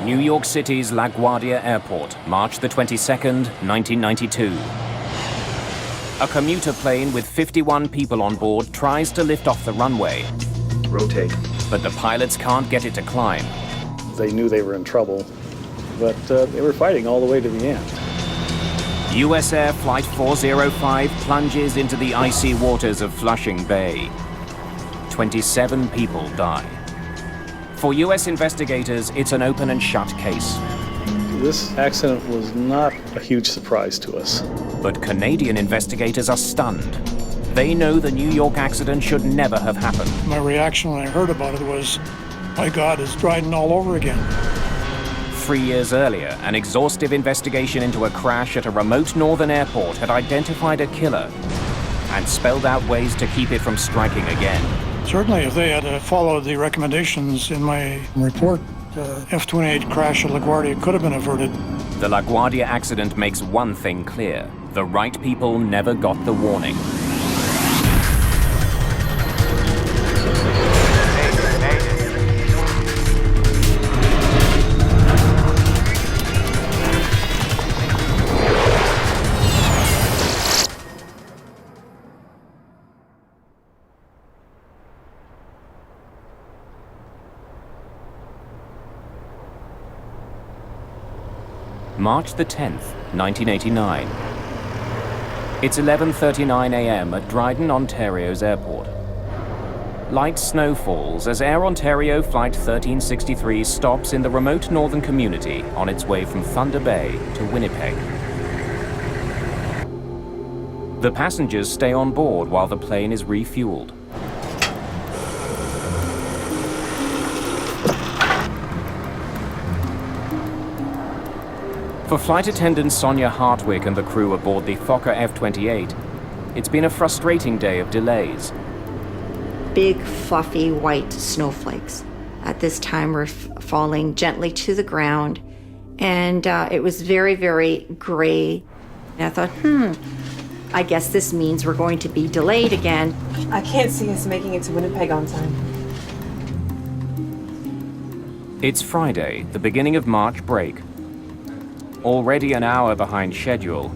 New York City's LaGuardia Airport, March the 22nd, 1992. A commuter plane with 51 people on board tries to lift off the runway. Rotate. But the pilots can't get it to climb. They knew they were in trouble, but they were fighting all the way to the end. USAir Flight 405 plunges into the icy waters of Flushing Bay. 27 people die. For US investigators, it's an open and shut case. This accident was not a huge surprise to us. But Canadian investigators are stunned. They know the New York accident should never have happened. My reaction when I heard about it was, my God, it's Dryden all over again. 3 years earlier, an exhaustive investigation into a crash at a remote northern airport had identified a killer and spelled out ways to keep it from striking again. Certainly, if they had followed the recommendations in my report, the F-28 crash at LaGuardia could have been averted. The LaGuardia accident makes one thing clear. The right people never got the warning. March the 10th, 1989. It's 11:39 a.m. at Dryden, Ontario's airport. Light snow falls as Air Ontario Flight 1363 stops in the remote northern community on its way from Thunder Bay to Winnipeg. The passengers stay on board while the plane is refueled. For flight attendant Sonia Hartwick and the crew aboard the Fokker F-28, it's been a frustrating day of delays. Big, fluffy, white snowflakes at this time were falling gently to the ground, and it was very, very gray. And I thought, I guess this means we're going to be delayed again. I can't see us making it to Winnipeg on time. It's Friday, the beginning of March break. Already an hour behind schedule,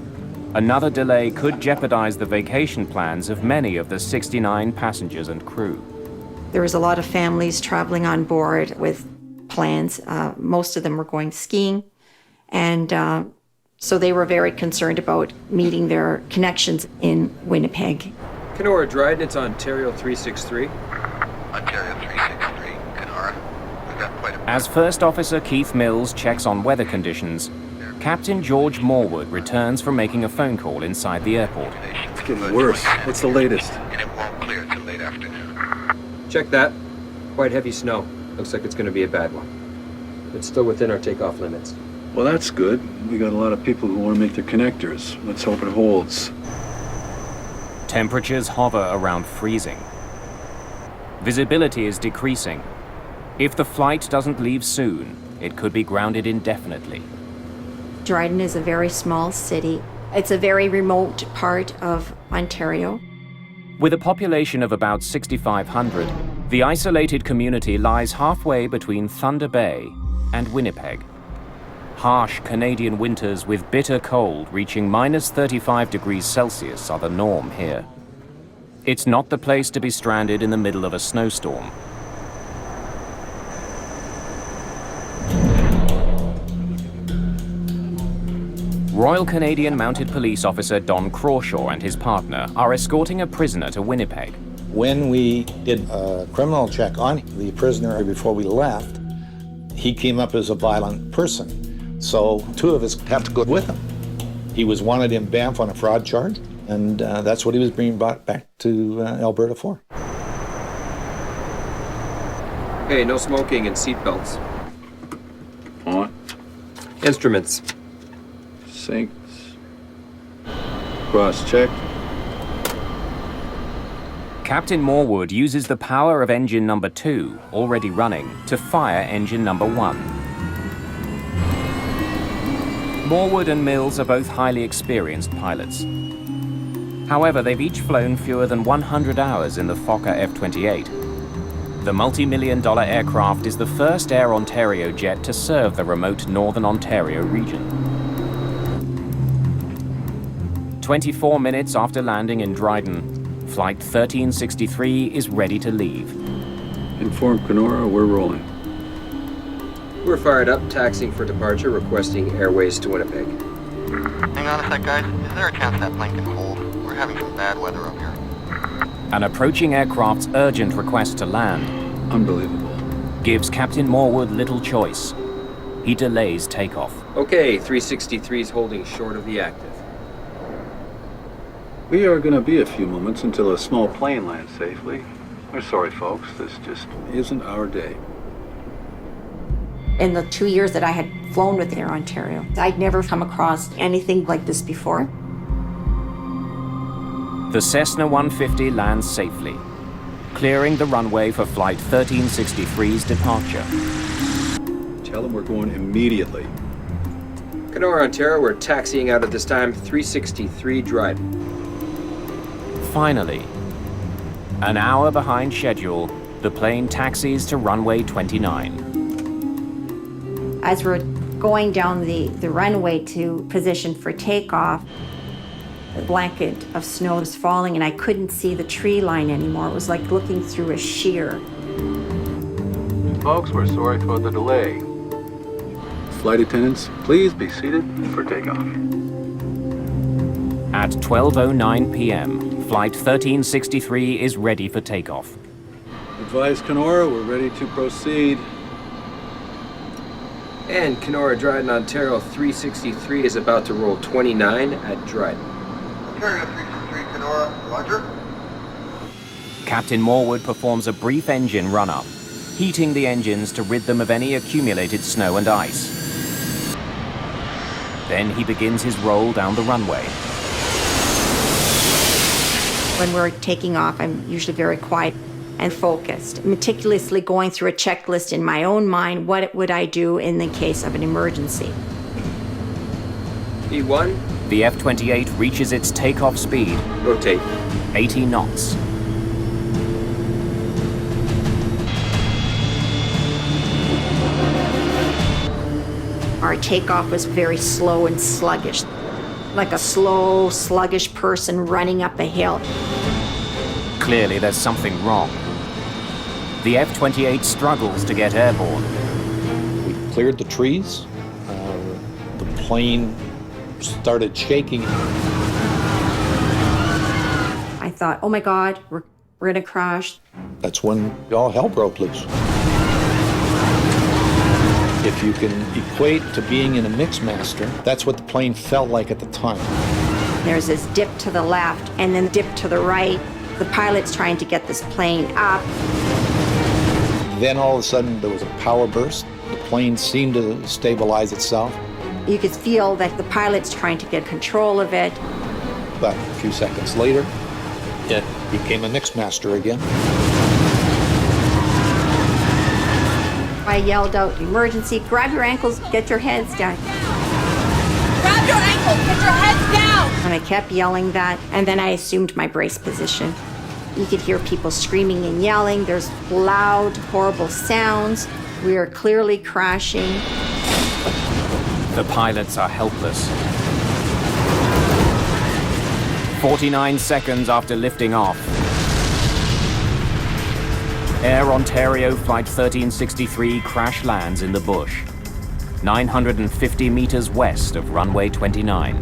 another delay could jeopardize the vacation plans of many of the 69 passengers and crew. There was a lot of families traveling on board with plans. Most of them were going skiing, and so they were very concerned about meeting their connections in Winnipeg. Kenora Dryden, it's Ontario 363. Ontario 363, Kenora. We've got quite a... As First Officer Keith Mills checks on weather conditions, Captain George Morwood returns from making a phone call inside the airport. It's getting worse. What's the latest? And it won't clear till late afternoon. Check that. Quite heavy snow. Looks like it's going to be a bad one. It's still within our takeoff limits. Well, that's good. We got a lot of people who want to make their connectors. Let's hope it holds. Temperatures hover around freezing. Visibility is decreasing. If the flight doesn't leave soon, it could be grounded indefinitely. Dryden is a very small city. It's a very remote part of Ontario. With a population of about 6,500, the isolated community lies halfway between Thunder Bay and Winnipeg. Harsh Canadian winters with bitter cold reaching -35 degrees Celsius are the norm here. It's not the place to be stranded in the middle of a snowstorm. Royal Canadian Mounted Police Officer Don Crawshaw and his partner are escorting a prisoner to Winnipeg. When we did a criminal check on the prisoner before we left, he came up as a violent person. So 2 of us have to go with him. He was wanted in Banff on a fraud charge, and that's what he was being brought back to Alberta for. Hey, no smoking and seatbelts. On. Instruments. Sinks. Cross-check. Captain Morwood uses the power of engine number 2, already running, to fire engine number 1. Morwood and Mills are both highly experienced pilots. However, they've each flown fewer than 100 hours in the Fokker F-28. The multi-million-dollar aircraft is the first Air Ontario jet to serve the remote Northern Ontario region. 24 minutes after landing in Dryden, Flight 1363 is ready to leave. Inform Kenora, we're rolling. We're fired up, taxiing for departure, requesting airways to Winnipeg. Hang on a sec, guys. Is there a chance that plane can hold? We're having some bad weather up here. An approaching aircraft's urgent request to land Unbelievable. gives Captain Morwood little choice. He delays takeoff. Okay, 363 is holding short of the active. We are going to be a few moments until a small plane lands safely. We're sorry, folks. This just isn't our day. In the 2 years that I had flown with Air Ontario, I'd never come across anything like this before. The Cessna 150 lands safely, clearing the runway for Flight 1363's departure. Tell them we're going immediately. Kenora, Ontario, we're taxiing out at this time, 363 Dryden. Finally, an hour behind schedule, the plane taxis to runway 29. As we're going down the runway to position for takeoff, a blanket of snow was falling and I couldn't see the tree line anymore. It was like looking through a sheer. Folks, we're sorry for the delay. Flight attendants, please be seated for takeoff. At 12:09 p.m., Flight 1363 is ready for takeoff. Advise Kenora, we're ready to proceed. And Kenora, Dryden, Ontario, 363 is about to roll 29 at Dryden. Ontario 363, Kenora, roger. Captain Morwood performs a brief engine run-up, heating the engines to rid them of any accumulated snow and ice. Then he begins his roll down the runway. When we're taking off, I'm usually very quiet and focused, meticulously going through a checklist in my own mind. What would I do in the case of an emergency? E1, The F-28 reaches its takeoff speed, rotate. 80 knots. Our takeoff was very slow and sluggish, like a slow, sluggish person running up a hill. Clearly, there's something wrong. The F-28 struggles to get airborne. We cleared the trees. The plane started shaking. I thought, oh my God, we're gonna crash. That's when all hell broke loose. If you can equate to being in a Mixmaster, that's what the plane felt like at the time. There's this dip to the left and then dip to the right. The pilot's trying to get this plane up. Then all of a sudden there was a power burst. The plane seemed to stabilize itself, You could feel that the pilot's trying to get control of it. but a few seconds later, it became a Mixmaster again. I yelled out, emergency, grab your ankles, get your heads down. Grab your ankles, get your heads down! And I kept yelling that, and then I assumed my brace position. You could hear people screaming and yelling. There's loud, horrible sounds. We are clearly crashing. The pilots are helpless. 49 seconds after lifting off, Air Ontario Flight 1363 crash lands in the bush, 950 meters west of runway 29.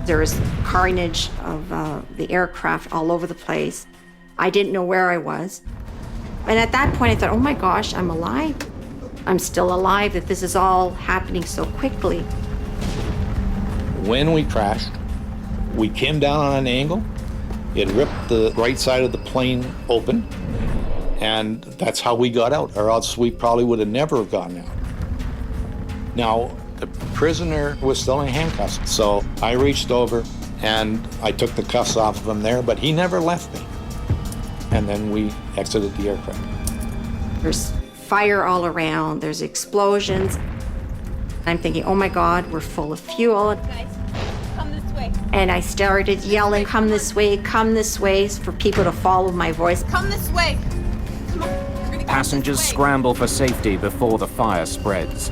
There was carnage of the aircraft all over the place. I didn't know where I was. And at that point I thought, oh my gosh, I'm alive. I'm still alive, that this is all happening so quickly. When we crashed, we came down on an angle. It ripped the right side of the plane open, and that's how we got out, or else we probably would have never gotten out. Now, the prisoner was still in handcuffs, so I reached over and I took the cuffs off of him there, but he never left me. And then we exited the aircraft. There's fire all around, there's explosions. I'm thinking, oh my God, we're full of fuel. Guys, come this way. And I started yelling, come this way, for people to follow my voice. Come this way. Come on. We're gonna go Passengers this way. scramble for safety before the fire spreads.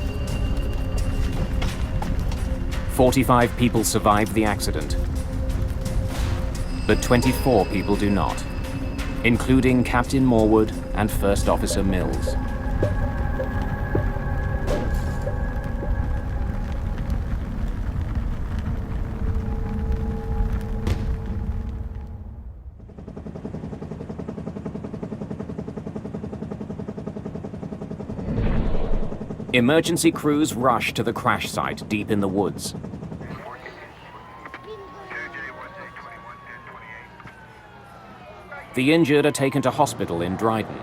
45 people survive the accident, but 24 people do not, including Captain Morwood and First Officer Mills. Emergency crews rush to the crash site deep in the woods. The injured are taken to hospital in Dryden.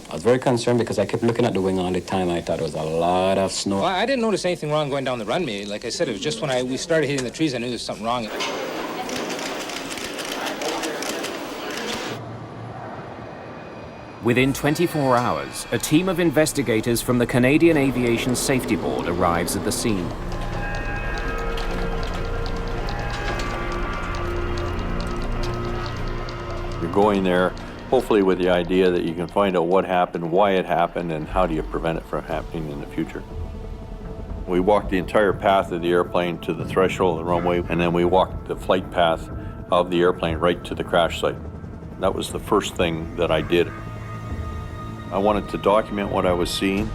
I was very concerned because I kept looking at the wing all the time. I thought there was a lot of snow. Well, I didn't notice anything wrong going down the runway. Like I said, it was just when we started hitting the trees, I knew there was something wrong. Within 24 hours, a team of investigators from the Canadian Aviation Safety Board arrives at the scene. You're going there, hopefully with the idea that you can find out what happened, why it happened, and how do you prevent it from happening in the future. We walked the entire path of the airplane to the threshold of the runway, and then we walked the flight path of the airplane right to the crash site. That was the first thing that I did. I wanted to document what I was seeing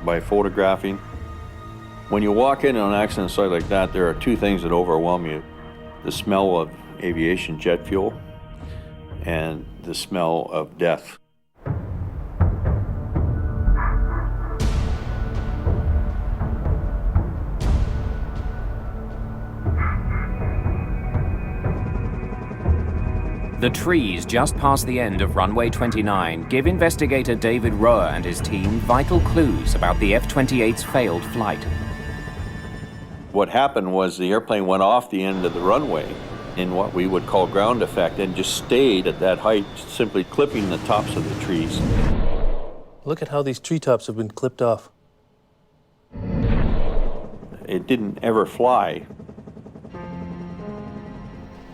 by photographing. When you walk in on an accident site like that, there are two things that overwhelm you. The smell of aviation jet fuel and the smell of death. The trees just past the end of runway 29 give investigator David Roer and his team vital clues about the F-28's failed flight. What happened was the airplane went off the end of the runway in what we would call ground effect and just stayed at that height, simply clipping the tops of the trees. Look at how these treetops have been clipped off. It didn't ever fly.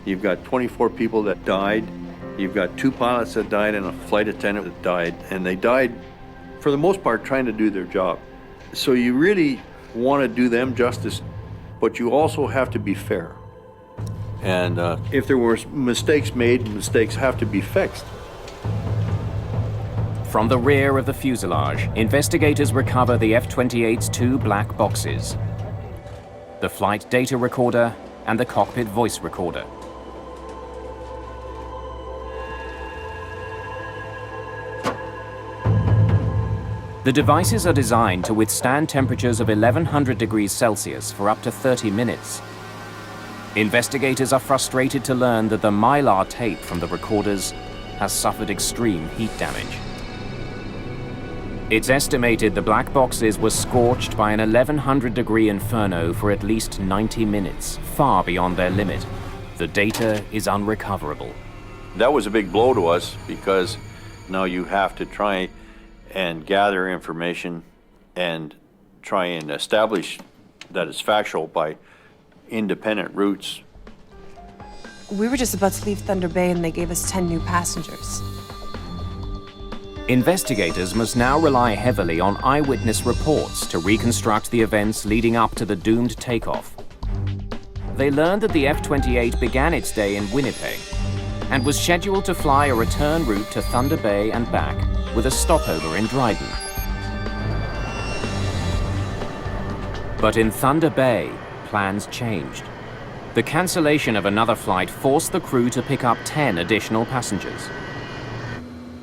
You've got 24 people that died. You've got 2 pilots that died and a flight attendant that died. And they died, for the most part, trying to do their job. So you really want to do them justice, but you also have to be fair. And if there were mistakes made, mistakes have to be fixed. From the rear of the fuselage, investigators recover the F-28's 2 black boxes, the flight data recorder and the cockpit voice recorder. The devices are designed to withstand temperatures of 1100 degrees Celsius for up to 30 minutes. Investigators are frustrated to learn that the mylar tape from the recorders has suffered extreme heat damage. It's estimated the black boxes were scorched by an 1100-degree inferno for at least 90 minutes, far beyond their limit. The data is unrecoverable. That was a big blow to us because now you have to try and gather information and try and establish that it's factual by independent routes. We were just about to leave Thunder Bay and they gave us 10 new passengers. Investigators must now rely heavily on eyewitness reports to reconstruct the events leading up to the doomed takeoff. They learned that the F-28 began its day in Winnipeg and was scheduled to fly a return route to Thunder Bay and back with a stopover in Dryden. But in Thunder Bay, plans changed. The cancellation of another flight forced the crew to pick up 10 additional passengers.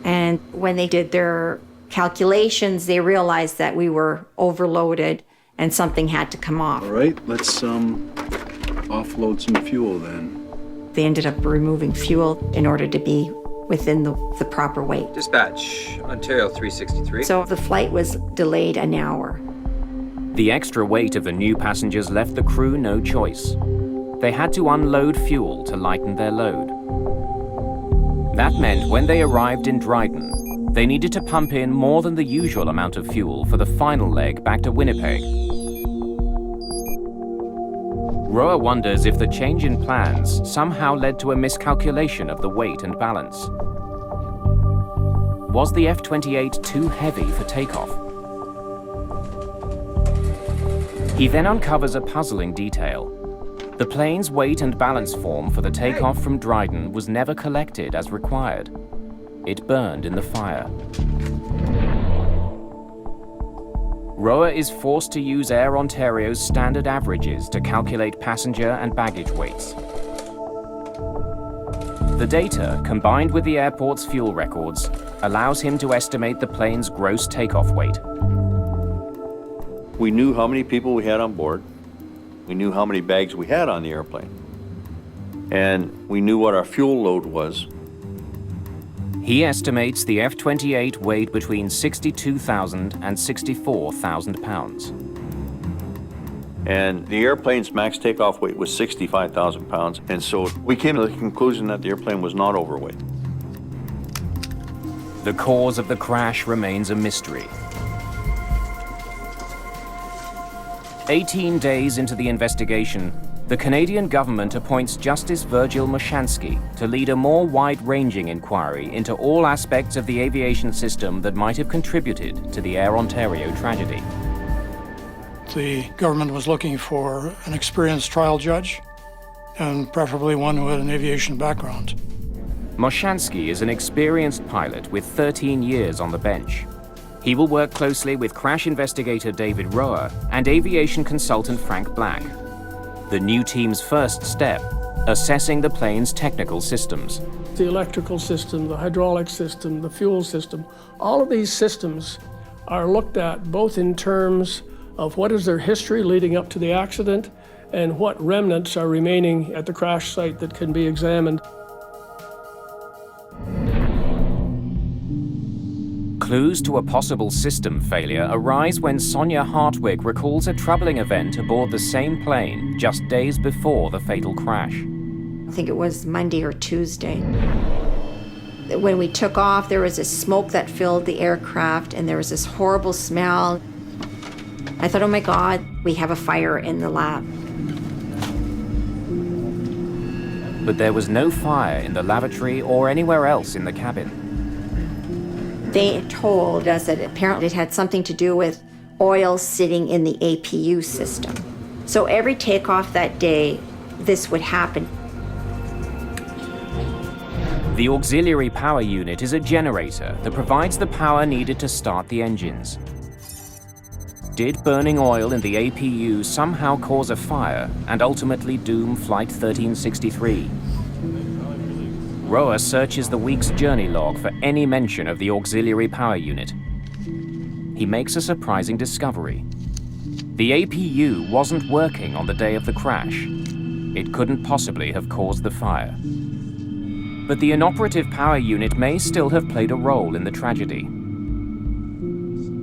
And when they did their calculations, they realized that we were overloaded and something had to come off. All right, let's offload some fuel then. They ended up removing fuel in order to be within the proper weight. Dispatch, Ontario 363. So the flight was delayed an hour. The extra weight of the new passengers left the crew no choice. They had to unload fuel to lighten their load. That meant when they arrived in Dryden, They needed to pump in more than the usual amount of fuel for the final leg back to Winnipeg. Roa wonders if the change in plans somehow led to a miscalculation of the weight and balance. Was the F-28 too heavy for takeoff? He then uncovers a puzzling detail. The plane's weight and balance form for the takeoff from Dryden was never collected as required. It burned in the fire. Roa is forced to use Air Ontario's standard averages to calculate passenger and baggage weights. The data, combined with the airport's fuel records, allows him to estimate the plane's gross takeoff weight. We knew how many people we had on board. We knew how many bags we had on the airplane. And we knew what our fuel load was. He estimates the F-28 weighed between 62,000 and 64,000 pounds. And the airplane's max takeoff weight was 65,000 pounds. And so we came to the conclusion that the airplane was not overweight. The cause of the crash remains a mystery. 18 days into the investigation, the Canadian government appoints Justice Virgil Moshansky to lead a more wide-ranging inquiry into all aspects of the aviation system that might have contributed to the Air Ontario tragedy. The government was looking for an experienced trial judge, and preferably one who had an aviation background. Moshansky is an experienced pilot with 13 years on the bench. He will work closely with crash investigator David Roa and aviation consultant Frank Black. The new team's first step, assessing the plane's technical systems. The electrical system, the hydraulic system, the fuel system, all of these systems are looked at both in terms of what is their history leading up to the accident and what remnants are remaining at the crash site that can be examined. Clues to a possible system failure arise when Sonia Hartwig recalls a troubling event aboard the same plane just days before the fatal crash. I think it was Monday or Tuesday. When we took off, there was this smoke that filled the aircraft, and there was this horrible smell. I thought, oh my God, we have a fire in the lab. But there was no fire in the lavatory or anywhere else in the cabin. They told us that apparently it had something to do with oil sitting in the APU system. So every takeoff that day, this would happen. The auxiliary power unit is a generator that provides the power needed to start the engines. Did burning oil in the APU somehow cause a fire and ultimately doom Flight 1363? Roa searches the week's journey log for any mention of the auxiliary power unit. He makes a surprising discovery. The APU wasn't working on the day of the crash. It couldn't possibly have caused the fire. But the inoperative power unit may still have played a role in the tragedy.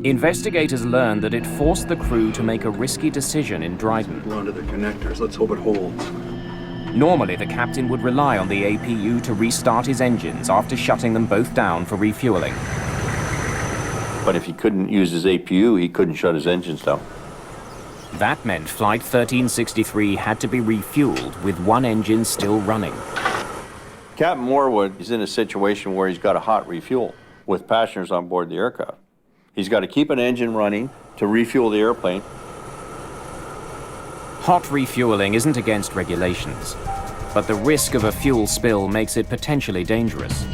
Investigators learned that it forced the crew to make a risky decision in Dryden. We're onto the connectors. Let's hope it holds. Normally, the captain would rely on the APU to restart his engines after shutting them both down for refueling. But if he couldn't use his APU, he couldn't shut his engines down. That meant Flight 1363 had to be refueled with one engine still running. Captain Morwood is in a situation where he's got to hot refuel with passengers on board the aircraft. He's got to keep an engine running to refuel the airplane. Hot refueling isn't against regulations, but the risk of a fuel spill makes it potentially dangerous.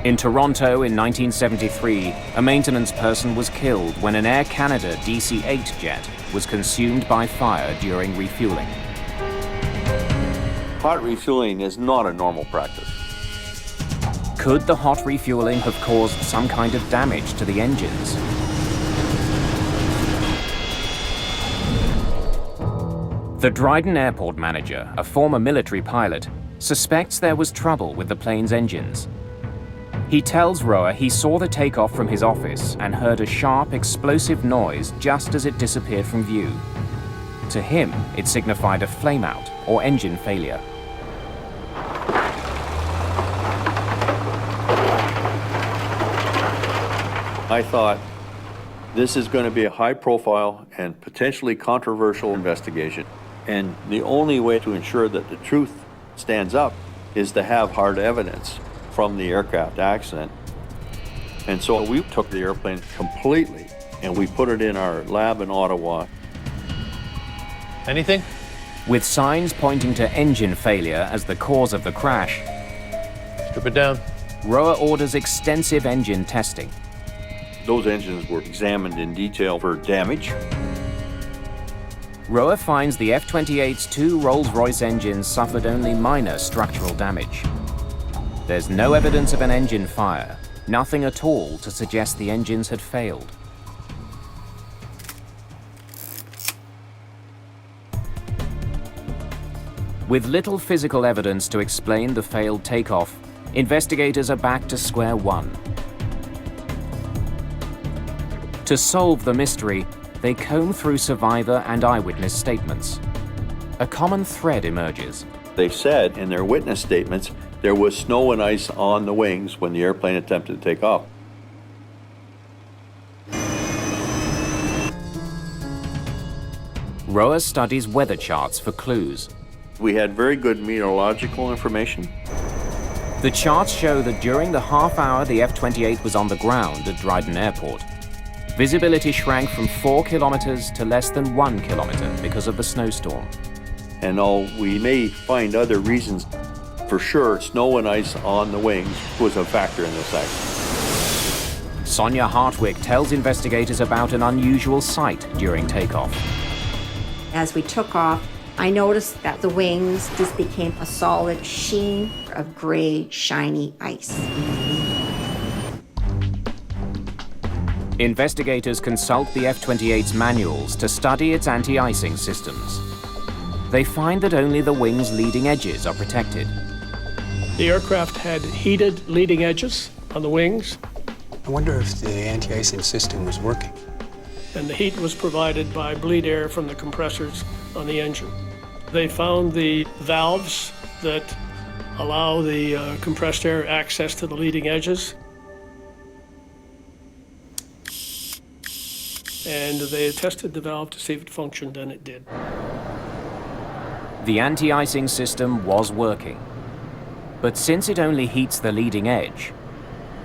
In Toronto in 1973, a maintenance person was killed when an Air Canada DC-8 jet was consumed by fire during refueling. Hot refueling is not a normal practice. Could the hot refueling have caused some kind of damage to the engines? The Dryden Airport manager, a former military pilot, suspects there was trouble with the plane's engines. He tells Roa he saw the takeoff from his office and heard a sharp, explosive noise just as it disappeared from view. To him, it signified a flameout or engine failure. I thought, this is going to be a high-profile and potentially controversial investigation. And the only way to ensure that the truth stands up is to have hard evidence from the aircraft accident. And so we took the airplane completely and we put it in our lab in Ottawa. Anything? With signs pointing to engine failure as the cause of the crash, strip it down. Roa orders extensive engine testing. Those engines were examined in detail for damage. Roa finds the F-28's 2 Rolls-Royce engines suffered only minor structural damage. There's no evidence of an engine fire, nothing at all to suggest the engines had failed. With little physical evidence to explain the failed takeoff, investigators are back to square one. To solve the mystery, they comb through survivor and eyewitness statements. A common thread emerges. They said in their witness statements there was snow and ice on the wings when the airplane attempted to take off. Roa studies weather charts for clues. We had very good meteorological information. The charts show that during the half hour the F-28 was on the ground at Dryden Airport, visibility shrank from 4 kilometers to less than 1 kilometer because of the snowstorm. And though we may find other reasons, for sure, snow and ice on the wings was a factor in this accident. Sonia Hartwig tells investigators about an unusual sight during takeoff. As we took off, I noticed that the wings just became a solid sheen of gray, shiny ice. Investigators consult the F-28's manuals to study its anti-icing systems. They find that only the wing's leading edges are protected. The aircraft had heated leading edges on the wings. I wonder if the anti-icing system was working. And the heat was provided by bleed air from the compressors on the engine. They found the valves that allow the compressed air access to the leading edges. And they tested the valve to see if it functioned, and it did. The anti-icing system was working. But since it only heats the leading edge,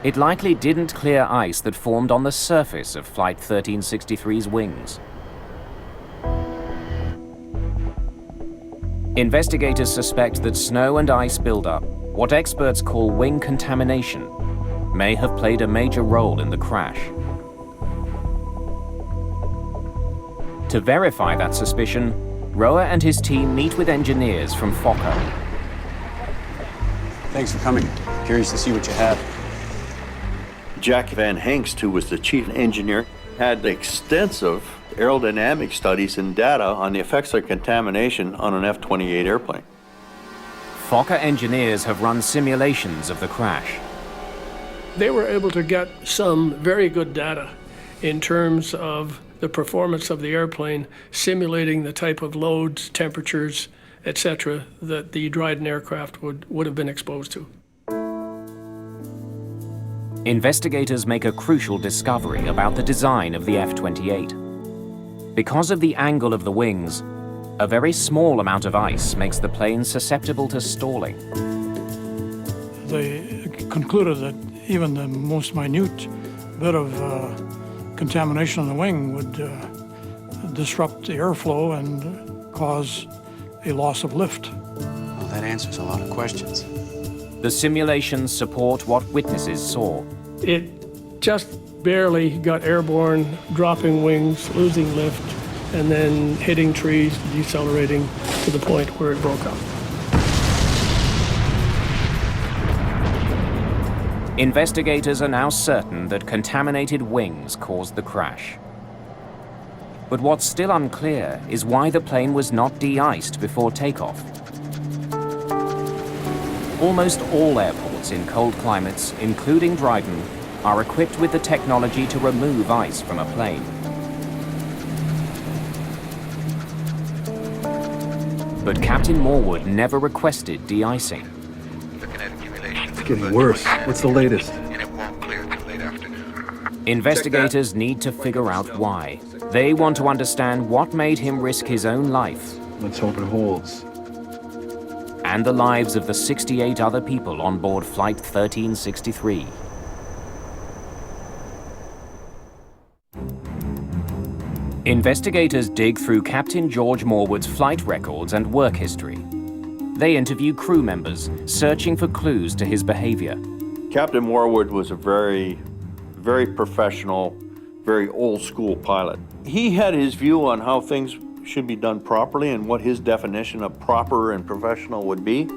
it likely didn't clear ice that formed on the surface of Flight 1363's wings. Investigators suspect that snow and ice buildup, what experts call wing contamination, may have played a major role in the crash. To verify that suspicion, Roa and his team meet with engineers from Fokker. Thanks for coming. Curious to see what you have. Jack Van Hengst, who was the chief engineer, had extensive aerodynamic studies and data on the effects of contamination on an F-28 airplane. Fokker engineers have run simulations of the crash. They were able to get some very good data in terms of the performance of the airplane, simulating the type of loads, temperatures, etc., that the Dryden aircraft would have been exposed to. Investigators make a crucial discovery about the design of the F-28. Because of the angle of the wings, a very small amount of ice makes the plane susceptible to stalling. They concluded that even the most minute bit of contamination on the wing would disrupt the airflow and cause a loss of lift. Well, that answers a lot of questions. The simulations support what witnesses saw. It just barely got airborne, dropping wings, losing lift, and then hitting trees, decelerating to the point where it broke up. Investigators are now certain that contaminated wings caused the crash. But what's still unclear is why the plane was not de-iced before takeoff. Almost all airports in cold climates, including Dryden, are equipped with the technology to remove ice from a plane. But Captain Morwood never requested de-icing. It's getting worse. What's the latest? And it won't clear till late afternoon. Investigators need to figure out why. They want to understand what made him risk his own life. Let's hope it holds. And the lives of the 68 other people on board Flight 1363. Investigators dig through Captain George Morwood's flight records and work history. They interview crew members, searching for clues to his behavior. Captain Morwood was a very professional, very old-school pilot. He had his view on how things should be done properly and what his definition of proper and professional would be.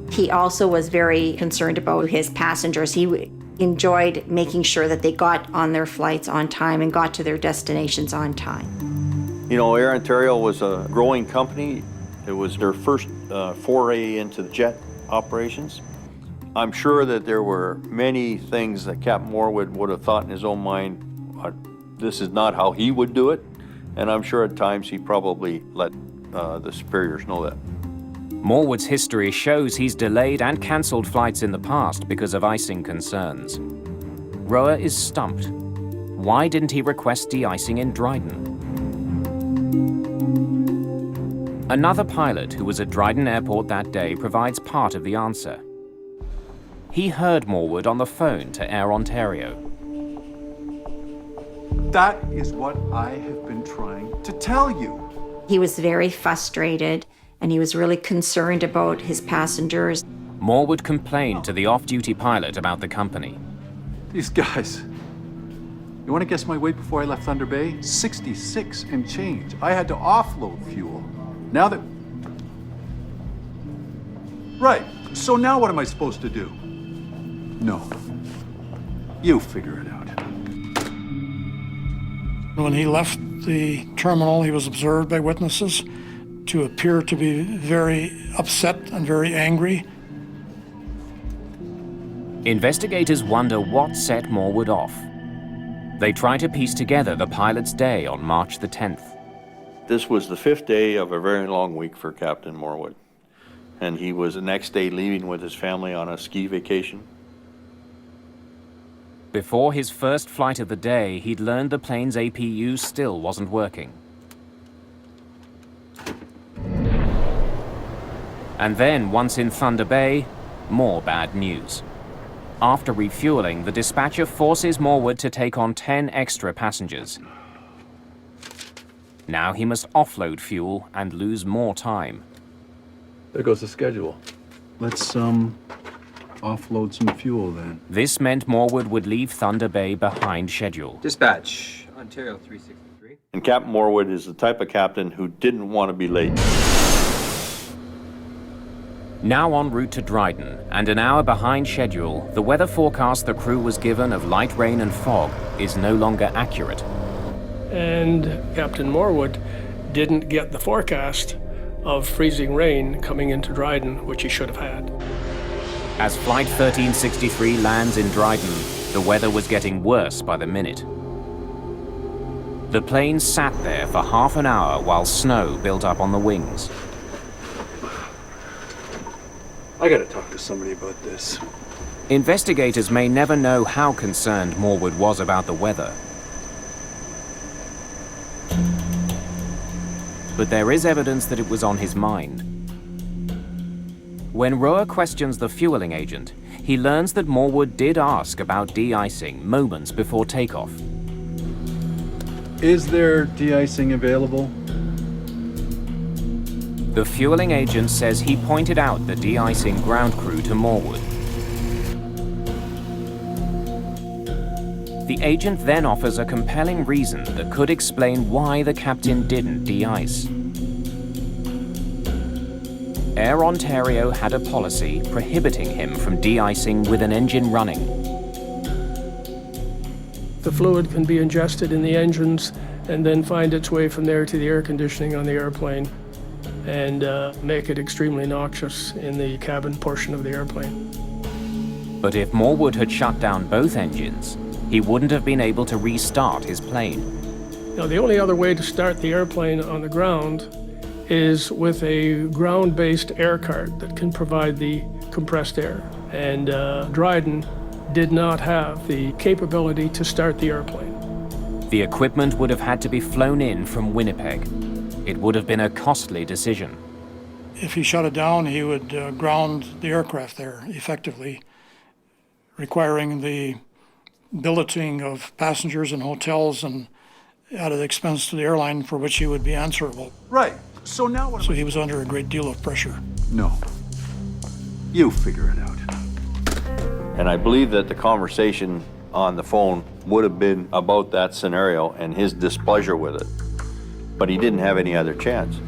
He also was very concerned about his passengers. He enjoyed making sure that they got on their flights on time and got to their destinations on time. You know, Air Ontario was a growing company. It was their first foray into the jet operations. I'm sure that there were many things that Captain Morwood would have thought in his own mind, this is not how he would do it. And I'm sure at times he probably let the superiors know that. Morwood's history shows he's delayed and cancelled flights in the past because of icing concerns. Roa is stumped. Why didn't he request de-icing in Dryden? Another pilot who was at Dryden Airport that day provides part of the answer. He heard Morwood on the phone to Air Ontario. That is what I have been trying to tell you. He was very frustrated, and he was really concerned about his passengers. Morwood complained to the off-duty pilot about the company. These guys. You want to guess my weight before I left Thunder Bay? 66 and change. I had to offload fuel. Now that... Right. So now what am I supposed to do? No. You figure it out. When he left the terminal, he was observed by witnesses to appear to be very upset and very angry. Investigators wonder what set Morwood off. They try to piece together the pilot's day on March the 10th. This was the 5th day of a very long week for Captain Morwood. And he was the next day leaving with his family on a ski vacation. Before his first flight of the day, he'd learned the plane's APU still wasn't working. And then, once in Thunder Bay, more bad news. After refueling, the dispatcher forces Morwood to take on 10 extra passengers. Now he must offload fuel and lose more time. There goes the schedule. Let's, offload some fuel then. This meant Morwood would leave Thunder Bay behind schedule. Dispatch, Ontario 363. And Captain Morwood is the type of captain who didn't want to be late. Now en route to Dryden, and an hour behind schedule, the weather forecast the crew was given of light rain and fog is no longer accurate. And Captain Morwood didn't get the forecast of freezing rain coming into Dryden, which he should have had. As Flight 1363 lands in Dryden, the weather was getting worse by the minute. The plane sat there for half an hour while snow built up on the wings. I gotta talk to somebody about this. Investigators may never know how concerned Morwood was about the weather. But there is evidence that it was on his mind. When Roa questions the fueling agent, he learns that Morwood did ask about de-icing moments before takeoff. Is there de-icing available? The fueling agent says he pointed out the de-icing ground crew to Morwood. The agent then offers a compelling reason that could explain why the captain didn't de-ice. Air Ontario had a policy prohibiting him from de-icing with an engine running. The fluid can be ingested in the engines and then find its way from there to the air conditioning on the airplane and make it extremely noxious in the cabin portion of the airplane. But if Morwood had shut down both engines, he wouldn't have been able to restart his plane. Now, the only other way to start the airplane on the ground is with a ground-based air cart that can provide the compressed air. And Dryden did not have the capability to start the airplane. The equipment would have had to be flown in from Winnipeg. It would have been a costly decision. If he shut it down, he would ground the aircraft there effectively, requiring the billeting of passengers in hotels and at an expense to the airline for which he would be answerable. Right. So now what? So he was under a great deal of pressure. No. You figure it out. And I believe that the conversation on the phone would have been about that scenario and his displeasure with it. But he didn't have any other chance.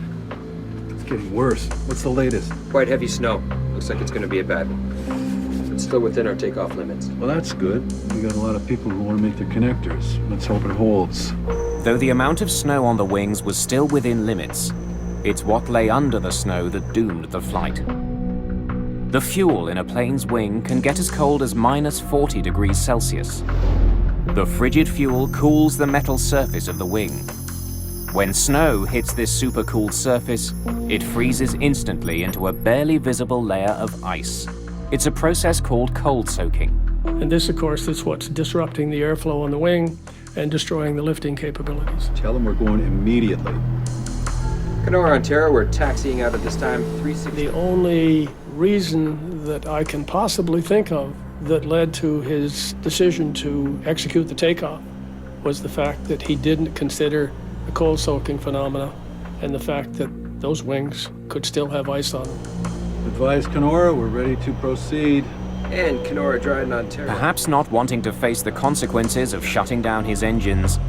It's getting worse. What's the latest? Quite heavy snow. Looks like it's going to be a bad one. It's still within our takeoff limits. Well, that's good. We got a lot of people who want to make their connectors. Let's hope it holds. Though the amount of snow on the wings was still within limits, it's what lay under the snow that doomed the flight. The fuel in a plane's wing can get as cold as minus 40 degrees Celsius. The frigid fuel cools the metal surface of the wing. When snow hits this supercooled surface, it freezes instantly into a barely visible layer of ice. It's a process called cold soaking. And this, of course, is what's disrupting the airflow on the wing and destroying the lifting capabilities. Tell them we're going immediately. Kenora, Ontario, we're taxiing out at this time 360. The only reason that I can possibly think of that led to his decision to execute the takeoff was the fact that he didn't consider the cold soaking phenomena and the fact that those wings could still have ice on them. Advise Kenora, we're ready to proceed. And Kenora, Dryden, Ontario. Perhaps not wanting to face the consequences of shutting down his engines,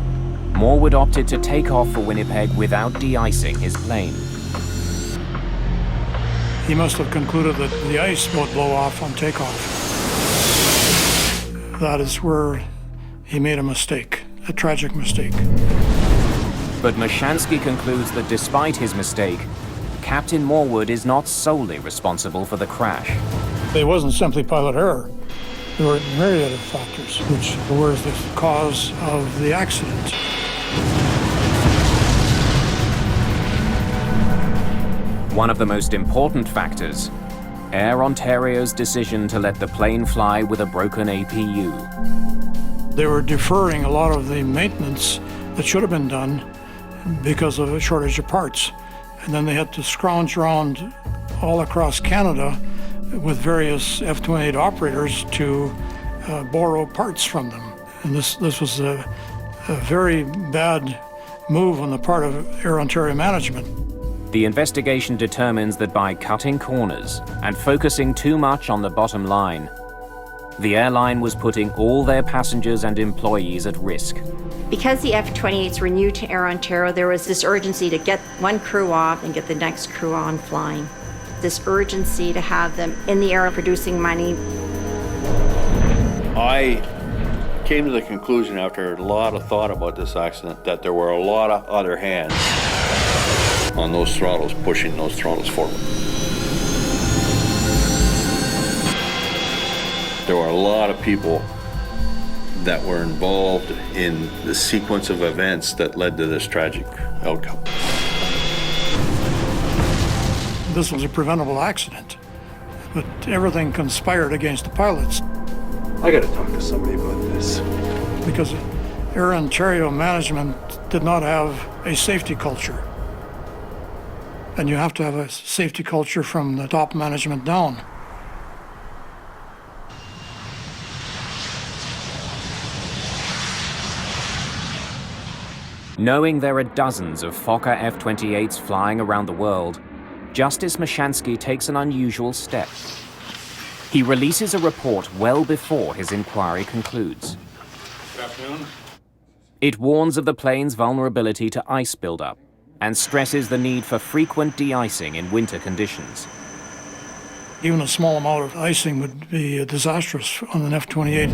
Morwood opted to take off for Winnipeg without de-icing his plane. He must have concluded that the ice would blow off on takeoff. That is where he made a mistake, a tragic mistake. But Mashansky concludes that despite his mistake, Captain Morwood is not solely responsible for the crash. It wasn't simply pilot error. There were a myriad of factors which were the cause of the accident. One of the most important factors, Air Ontario's decision to let the plane fly with a broken APU. They were deferring a lot of the maintenance that should have been done because of a shortage of parts. And then they had to scrounge around all across Canada with various F-28 operators to borrow parts from them. And this was a very bad move on the part of Air Ontario management. The investigation determines that by cutting corners and focusing too much on the bottom line, the airline was putting all their passengers and employees at risk. Because the F-28s were new to Air Ontario, there was this urgency to get one crew off and get the next crew on flying. This urgency to have them in the air producing money. I came to the conclusion after a lot of thought about this accident that there were a lot of other hands on those throttles, pushing those throttles forward. There were a lot of people that were involved in the sequence of events that led to this tragic outcome. This was a preventable accident, but everything conspired against the pilots. I gotta talk to somebody about this. Because Air Ontario management did not have a safety culture. And you have to have a safety culture from the top management down. Knowing there are dozens of Fokker F-28s flying around the world, Justice Mashansky takes an unusual step. He releases a report well before his inquiry concludes. Good afternoon. It warns of the plane's vulnerability to ice buildup and stresses the need for frequent de-icing in winter conditions. Even a small amount of icing would be disastrous on an F-28.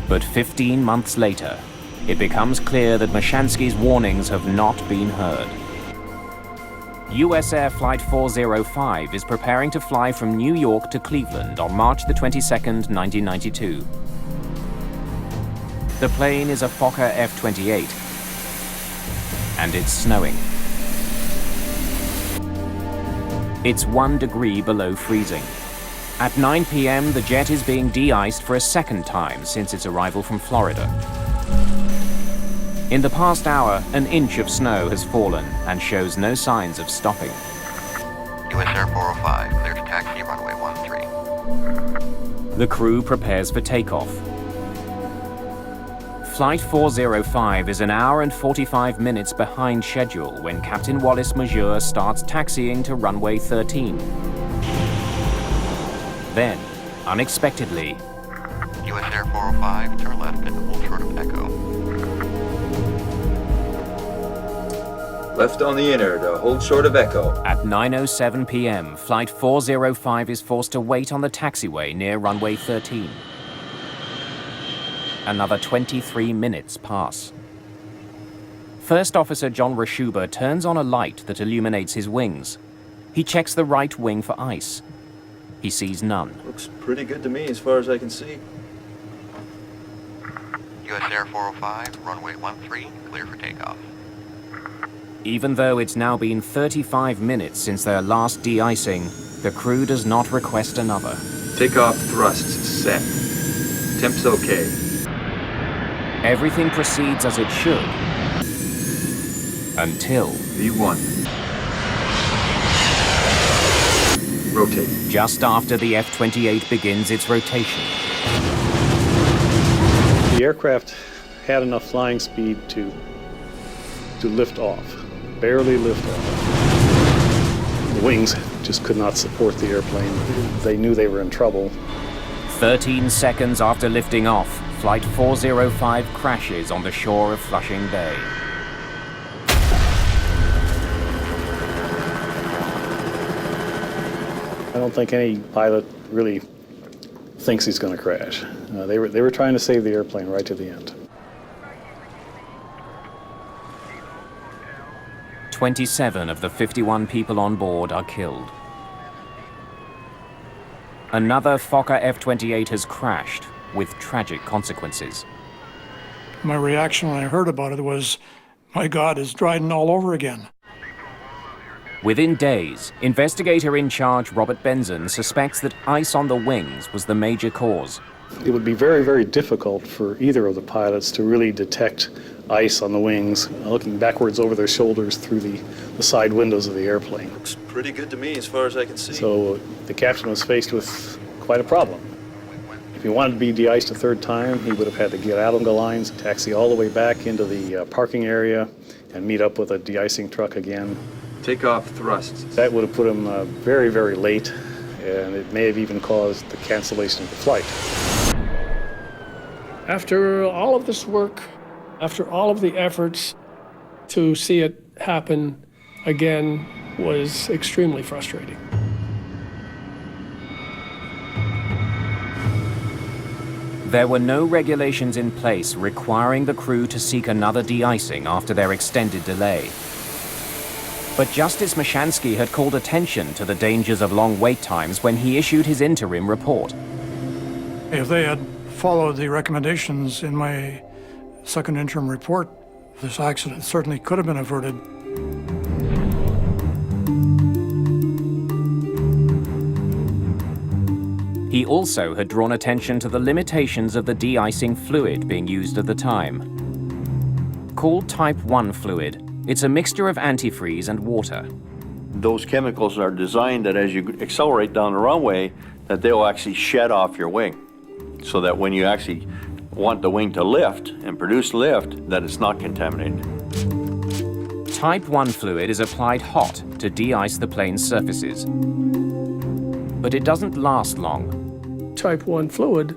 But 15 months later, it becomes clear that Mashansky's warnings have not been heard. USAir Flight 405 is preparing to fly from New York to Cleveland on March the 22nd, 1992. The plane is a Fokker F-28, and it's snowing. It's 1 degree below freezing. At 9 p.m., the jet is being de-iced for a second time since its arrival from Florida. In the past hour, an inch of snow has fallen and shows no signs of stopping. USAir 405, clear to taxi runway 13. The crew prepares for takeoff. Flight 405 is an hour and 45 minutes behind schedule when Captain Wallace Majeur starts taxiing to runway 13. Then, unexpectedly, USAir 405, turn left into hold short of Echo. Left on the inner to hold short of Echo. At 9:07 p.m., Flight 405 is forced to wait on the taxiway near runway 13. Another 23 minutes pass. First Officer John Rashuba turns on a light that illuminates his wings. He checks the right wing for ice. He sees none. Looks pretty good to me as far as I can see. USAir 405, runway 13, clear for takeoff. Even though it's now been 35 minutes since their last de-icing, the crew does not request another. Takeoff thrusts set. Temp's okay. Everything proceeds as it should. Until... V1. Rotate. Just after the F-28 begins its rotation. The aircraft had enough flying speed to lift off. Barely lift off. The wings just could not support the airplane. They knew they were in trouble. 13 seconds after lifting off, Flight 405 crashes on the shore of Flushing Bay. I don't think any pilot really thinks he's going to crash. They were trying to save the airplane right to the end. 27 of the 51 people on board are killed. Another Fokker F-28 has crashed, with tragic consequences. My reaction when I heard about it was, my God, it's Dryden all over again. Within days, investigator in charge Robert Benson suspects that ice on the wings was the major cause. It would be very, very difficult for either of the pilots to really detect ice on the wings, looking backwards over their shoulders through the side windows of the airplane. Looks pretty good to me as far as I can see. So the captain was faced with quite a problem. If he wanted to be de-iced a third time, he would have had to get out on the lines, taxi all the way back into the parking area, and meet up with a de-icing truck again. Takeoff thrusts. That would have put him very, very late, and it may have even caused the cancellation of the flight. After all of this work, after all of the efforts, to see it happen again was extremely frustrating. There were no regulations in place requiring the crew to seek another de-icing after their extended delay. But Justice Mashansky had called attention to the dangers of long wait times when he issued his interim report. If they had followed the recommendations in my second interim report, this accident certainly could have been averted. He also had drawn attention to the limitations of the de-icing fluid being used at the time. Called Type 1 fluid, it's a mixture of antifreeze and water. Those chemicals are designed that as you accelerate down the runway, that they'll actually shed off your wing, so that when you actually want the wing to lift and produce lift, that it's not contaminated. Type 1 fluid is applied hot to de-ice the plane's surfaces. But it doesn't last long. Type 1 fluid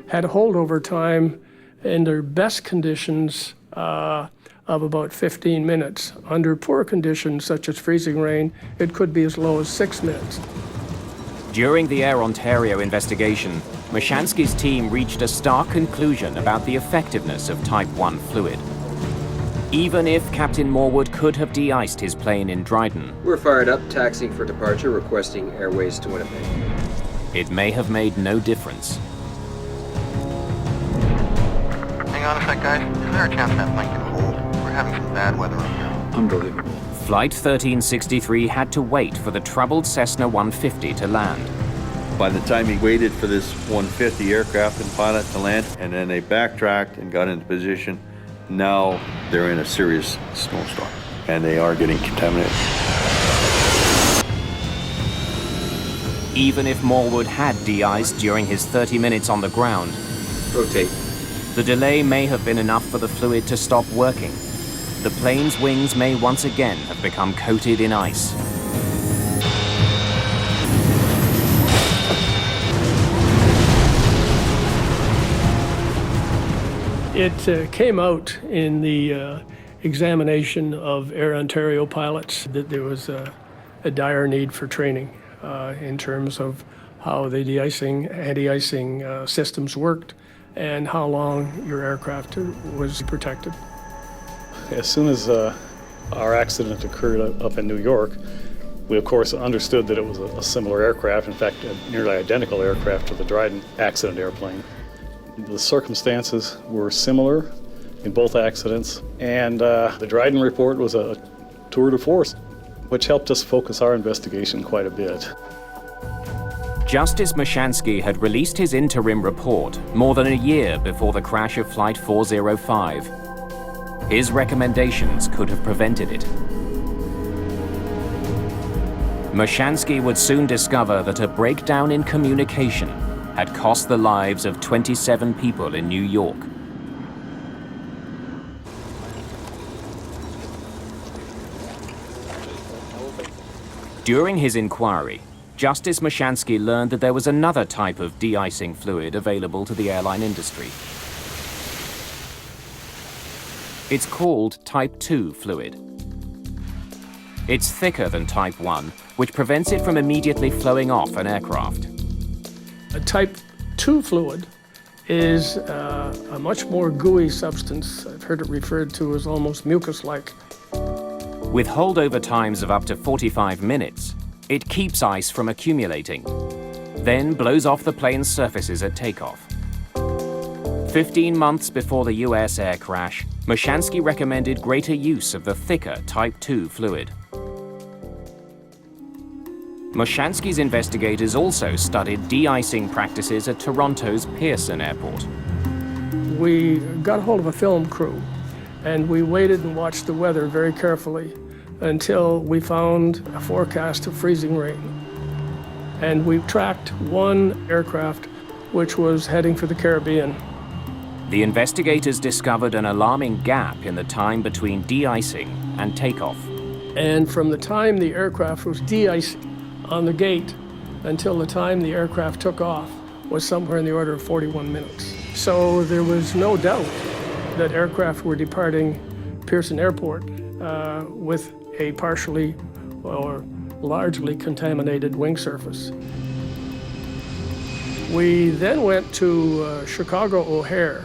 had a holdover time in their best conditions of about 15 minutes. Under poor conditions, such as freezing rain, it could be as low as 6 minutes. During the Air Ontario investigation, Mashansky's team reached a stark conclusion about the effectiveness of Type 1 fluid. Even if Captain Morwood could have de-iced his plane in Dryden, We're fired up, taxiing for departure, requesting airways to Winnipeg. it may have made no difference. Hang on a sec, guys. Is there a chance that plane can hold? We're having some bad weather up here. Unbelievable. Flight 1363 had to wait for the troubled Cessna 150 to land. By the time he waited for this 150 aircraft and pilot to land, and then they backtracked and got into position, now they're in a serious snowstorm, and they are getting contaminated. Even if Morwood had de-iced during his 30 minutes on the ground, Rotate. the delay may have been enough for the fluid to stop working. The plane's wings may once again have become coated in ice. It came out in the examination of Air Ontario pilots that there was a dire need for training in terms of how the de-icing, anti-icing systems worked and how long your aircraft was protected. As soon as our accident occurred up in New York, we of course understood that it was a similar aircraft, in fact a nearly identical aircraft to the Dryden accident airplane. The circumstances were similar in both accidents, and the Dryden report was a tour de force, which helped us focus our investigation quite a bit. Justice Mashansky had released his interim report more than a year before the crash of Flight 405. His recommendations could have prevented it. Mashansky would soon discover that a breakdown in communication had cost the lives of 27 people in New York. During his inquiry, Justice Mashansky learned that there was another type of de-icing fluid available to the airline industry. It's called Type 2 fluid. It's thicker than Type 1, which prevents it from immediately flowing off an aircraft. A Type 2 fluid is a much more gooey substance. I've heard it referred to as almost mucus-like. With holdover times of up to 45 minutes, it keeps ice from accumulating, then blows off the plane's surfaces at takeoff. 15 months before the USAir crash, Mashansky recommended greater use of the thicker Type 2 fluid. Mashansky's investigators also studied de-icing practices at Toronto's Pearson Airport. We got a hold of a film crew, and we waited and watched the weather very carefully until we found a forecast of freezing rain. And we tracked one aircraft which was heading for the Caribbean. The investigators discovered an alarming gap in the time between de-icing and takeoff. And from the time the aircraft was de-icing on the gate until the time the aircraft took off was somewhere in the order of 41 minutes. So there was no doubt that aircraft were departing Pearson Airport with a partially or largely contaminated wing surface. We then went to Chicago O'Hare.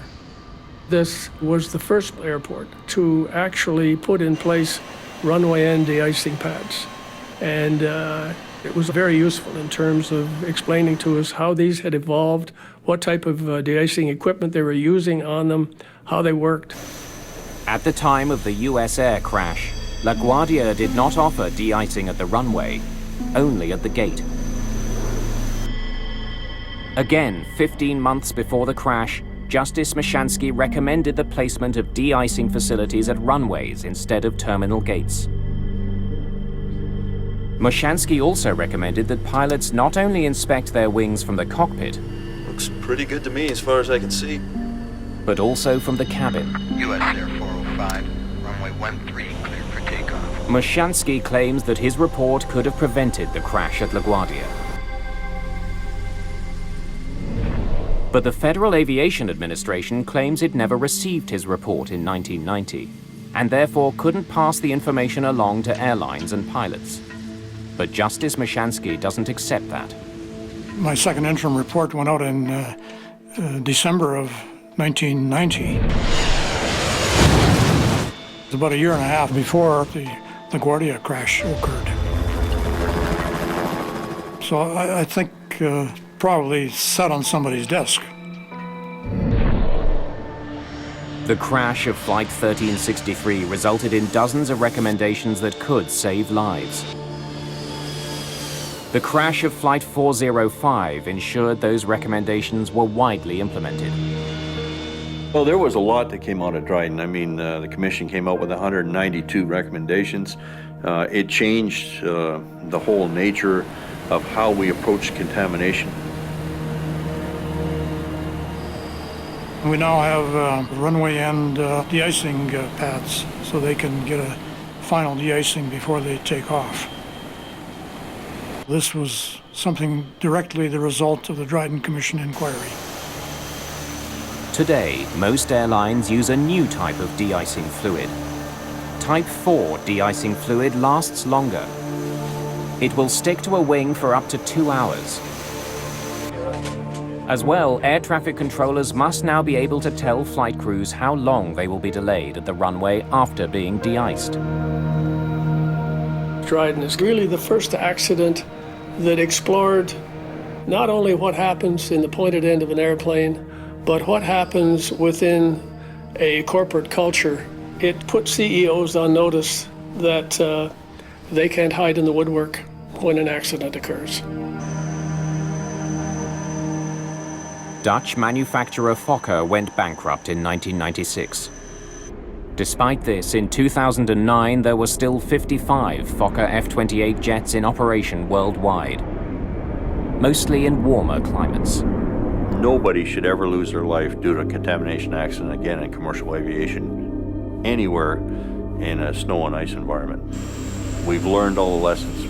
This was the first airport to actually put in place runway end de-icing pads. And it was very useful in terms of explaining to us how these had evolved, what type of de-icing equipment they were using on them, how they worked. At the time of the USAir crash, LaGuardia did not offer de-icing at the runway, only at the gate. Again, 15 months before the crash, Justice Mashansky recommended the placement of de-icing facilities at runways instead of terminal gates. Mashansky also recommended that pilots not only inspect their wings from the cockpit, Looks pretty good to me as far as I can see. but also from the cabin. USAir 405, runway 13, cleared for takeoff. Mashansky claims that his report could have prevented the crash at LaGuardia. But the Federal Aviation Administration claims it never received his report in 1990, and therefore couldn't pass the information along to airlines and pilots. But Justice Mashansky doesn't accept that. My second interim report went out in December of 1990. It was about a year and a half before the LaGuardia crash occurred. So I think probably sat on somebody's desk. The crash of Flight 1363 resulted in dozens of recommendations that could save lives. The crash of Flight 405 ensured those recommendations were widely implemented. Well, there was a lot that came out of Dryden. I mean, the commission came out with 192 recommendations. It changed the whole nature of how we approach contamination. We now have runway end de-icing pads so they can get a final de-icing before they take off. This was something directly the result of the Dryden Commission inquiry. Today, most airlines use a new type of de-icing fluid. Type 4 de-icing fluid lasts longer. It will stick to a wing for up to 2 hours. As well, air traffic controllers must now be able to tell flight crews how long they will be delayed at the runway after being de-iced. Dryden is really the first accident that explored not only what happens in the pointed end of an airplane, but what happens within a corporate culture. It put CEOs on notice that they can't hide in the woodwork when an accident occurs. Dutch manufacturer Fokker went bankrupt in 1996. Despite this, in 2009 there were still 55 Fokker F-28 jets in operation worldwide, mostly in warmer climates. Nobody should ever lose their life due to a contamination accident again in commercial aviation, anywhere in a snow and ice environment. We've learned all the lessons